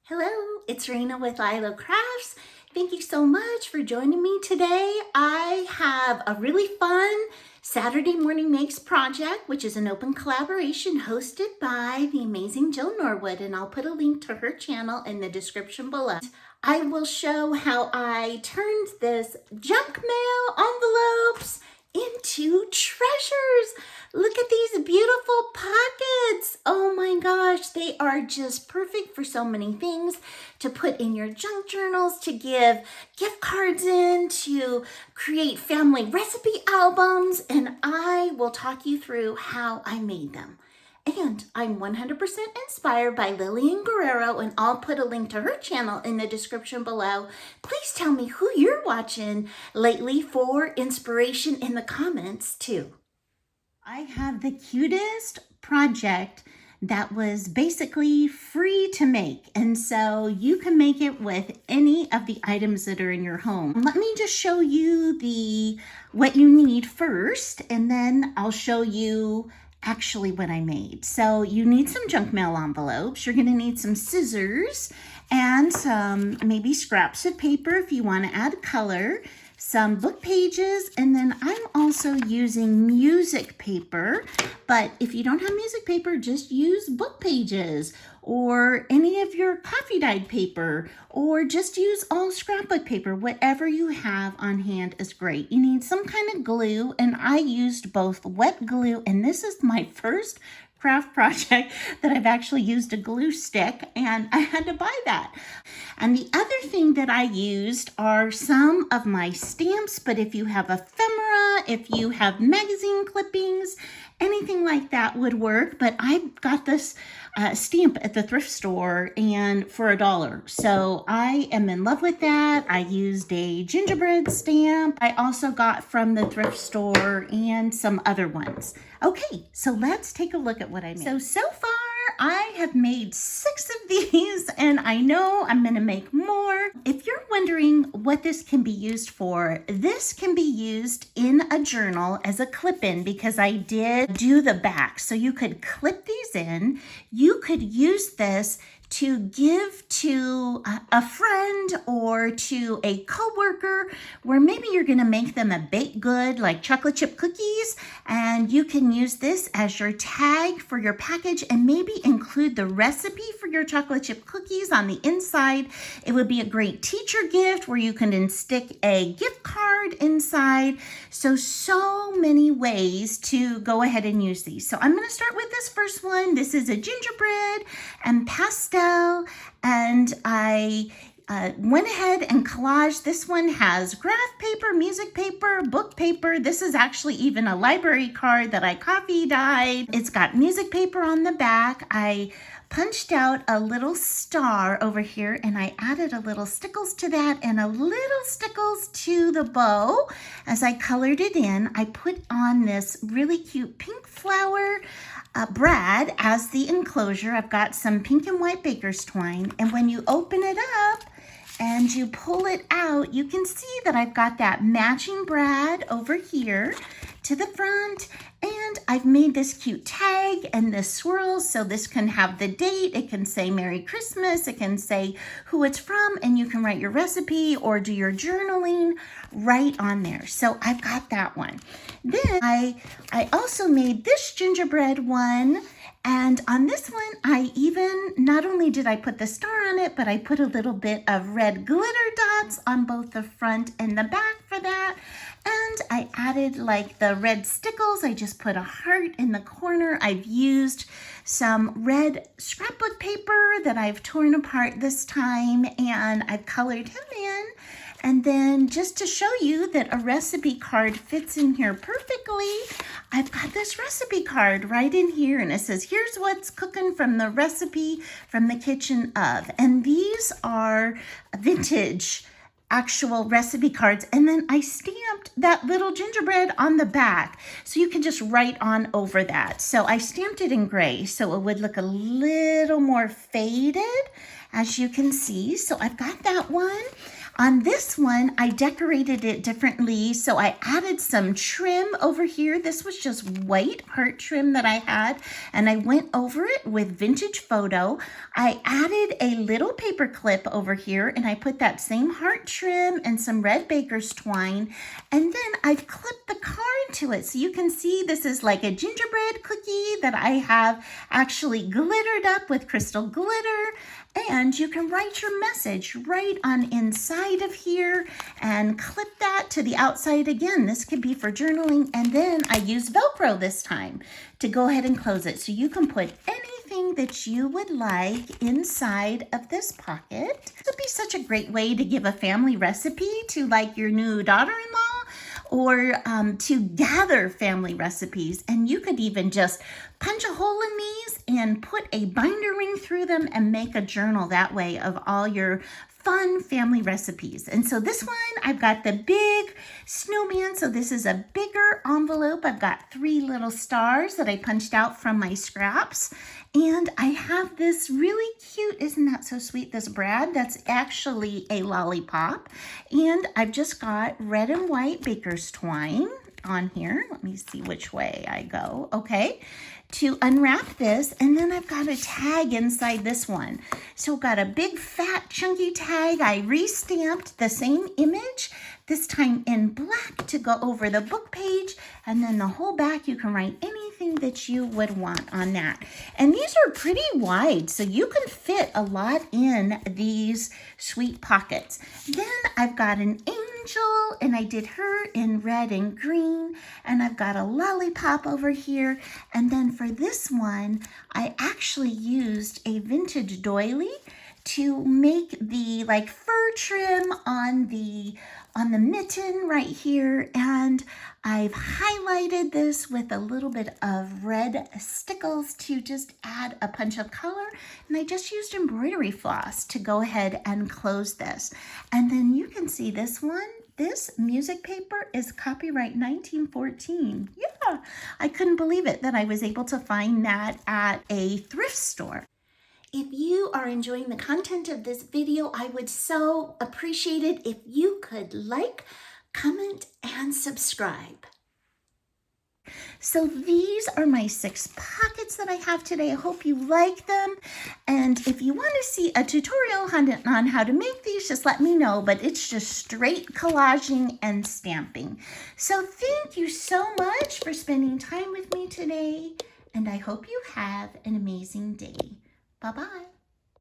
Hello, it's Raina with LYLO Crafts. Thank you so much for joining me today. I have a really fun Saturday Morning Makes project, which is an open collaboration hosted by the amazing Jill Norwood, and I'll put a link to her channel in the description below. I will show how I turned this junk mail envelopes into treasures. Look at these beautiful pockets. Oh my gosh, they are just perfect for so many things, to put in your junk journals, to give gift cards in, to create family recipe albums, and I will talk you through how I made them. And I'm 100% inspired by Lillian Guerrero, and I'll put a link to her channel in the description below. Please tell me who you're watching lately for inspiration in the comments too. I have the cutest project that was basically free to make, and so you can make it with any of the items that are in your home. Let me just show you what you need first, and then I'll show you actually what I made. So you need some junk mail envelopes. You're going to need some scissors and some maybe scraps of paper if you want to add color, some book pages, and then I'm also using music paper. But if you don't have music paper, just use book pages or any of your coffee dyed paper, or just use all scrapbook paper. Whatever you have on hand is great. You need some kind of glue, and I used both wet glue, and this is my first craft project that I've actually used a glue stick, and I had to buy that. And the other thing that I used are some of my stamps, but if you have ephemera, if you have magazine clippings, anything like that would work. But I got this stamp at the thrift store and for $1. So I am in love with that. I used a gingerbread stamp I also got from the thrift store and some other ones. Okay, so let's take a look at what I made. So far I have made 6 of these, and I know I'm gonna make more. If you're wondering what this can be used for, this can be used in a journal as a clip-in, because I did do the back. So you could clip these in. You could use this to give to a friend or to a coworker, where maybe you're going to make them a baked good like chocolate chip cookies, and you can use this as your tag for your package and maybe include the recipe for your chocolate chip cookies on the inside. It would be a great teacher gift where you can then stick a gift card inside. So many ways to go ahead and use these. So I'm going to start with this first one. This is a gingerbread and pastel, and I went ahead and collaged. This one has graph paper, music paper, book paper. This is actually even a library card that I coffee dyed. It's got music paper on the back. I punched out a little star over here, and I added a little stickles to that and a little stickles to the bow. As I colored it in, I put on this really cute pink flower brad as the enclosure. I've got some pink and white baker's twine, and when you open it up and you pull it out, you can see that I've got that matching brad over here to the front, and I've made this cute tag and this swirl, so this can have the date, it can say Merry Christmas, it can say who it's from, and you can write your recipe or do your journaling right on there. So I've got that one. Then I also made this gingerbread one, and on this one, I even, not only did I put the star on it, but I put a little bit of red glitter dots on both the front and the back for that. And I added like the red stickles. I just put a heart in the corner. I've used some red scrapbook paper that I've torn apart this time, and I've colored him in. And then just to show you that a recipe card fits in here perfectly, I've got this recipe card right in here, and it says, here's what's cooking from the recipe from the kitchen of. And these are vintage actual recipe cards, and then I stamped that little gingerbread on the back, so you can just write on over that. So I stamped it in gray so it would look a little more faded, as you can see. So I've got that one. On this one, I decorated it differently. So I added some trim over here. This was just white heart trim that I had, and I went over it with vintage photo. I added a little paper clip over here, and I put that same heart trim and some red baker's twine, and then I've clipped the card to it. So you can see this is like a gingerbread cookie that I have actually glittered up with crystal glitter. And you can write your message right on inside of here and clip that to the outside again. This could be for journaling. And then I use Velcro this time to go ahead and close it. So you can put anything that you would like inside of this pocket. It would be such a great way to give a family recipe to like your new daughter-in-law, or to gather family recipes. And you could even just punch a hole in these and put a binder ring through them and make a journal that way of all your fun family recipes. And so this one, I've got the big snowman. So this is a bigger envelope. I've got 3 little stars that I punched out from my scraps. And I have this really cute, isn't that so sweet, this brad? That's actually a lollipop. And I've just got red and white baker's twine on here. Let me see which way I go. Okay, to unwrap this, and then I've got a tag inside this one. So I've got a big fat chunky tag. I re-stamped the same image, this time in black, to go over the book page, and then the whole back you can write anything that you would want on that. And these are pretty wide, so you can fit a lot in these sweet pockets. Then I've got an angel, and I did her in red and green, and I've got a lollipop over here. And then for this one, I actually used a vintage doily to make the like fur trim on the mitten right here. And I've highlighted this with a little bit of red stickles to just add a punch of color. And I just used embroidery floss to go ahead and close this. And then you can see this one. This music paper is copyright 1914. Yeah, I couldn't believe it that I was able to find that at a thrift store. If you are enjoying the content of this video, I would so appreciate it if you could like, comment, and subscribe. So these are my 6 pockets that I have today. I hope you like them. And if you want to see a tutorial on how to make these, just let me know. But it's just straight collaging and stamping. So thank you so much for spending time with me today. And I hope you have an amazing day. Bye-bye.